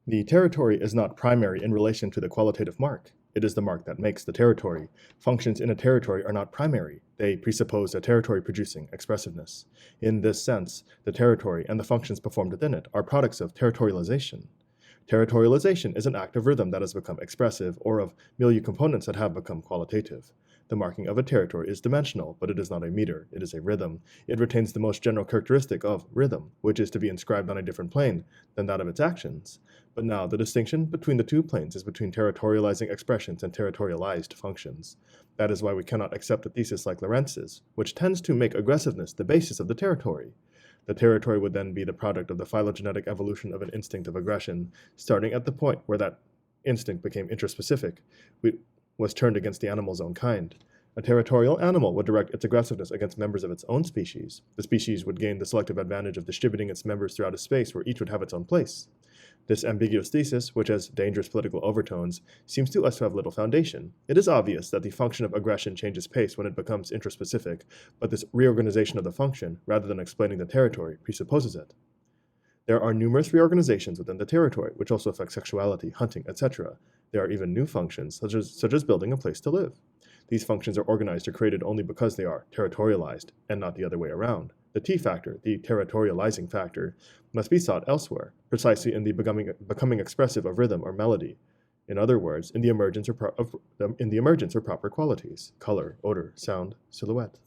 The territory is not primary in relation to the qualitative mark. It is the mark that makes the territory. Functions in a territory are not primary. They presuppose a territory producing expressiveness. In this sense, the territory and the functions performed within it are products of territorialization. Territorialization is an act of rhythm that has become expressive or of milieu components that have become qualitative. The marking of a territory is dimensional, but it is not a meter, it is a rhythm. It retains the most general characteristic of rhythm, which is to be inscribed on a different plane than that of its actions. But now, the distinction between the two planes is between territorializing expressions and territorialized functions. That is why we cannot accept a thesis like Lorenz's, which tends to make aggressiveness the basis of the territory. The territory would then be the product of the phylogenetic evolution of an instinct of aggression, starting at the point where that instinct became intraspecific, was turned against the animal's own kind. A territorial animal would direct its aggressiveness against members of its own species. The species would gain the selective advantage of distributing its members throughout a space where each would have its own place. This ambiguous thesis, which has dangerous political overtones, seems to us to have little foundation. It is obvious that the function of aggression changes pace when it becomes intraspecific, but this reorganization of the function, rather than explaining the territory, presupposes it. There are numerous reorganizations within the territory, which also affect sexuality, hunting, etc. There are even new functions, such as building a place to live. These functions are organized or created only because they are territorialized, and not the other way around. The T factor, the territorializing factor, must be sought elsewhere, precisely in the becoming expressive of rhythm or melody. In other words, in the emergence or proper qualities, color, odor, sound, silhouette.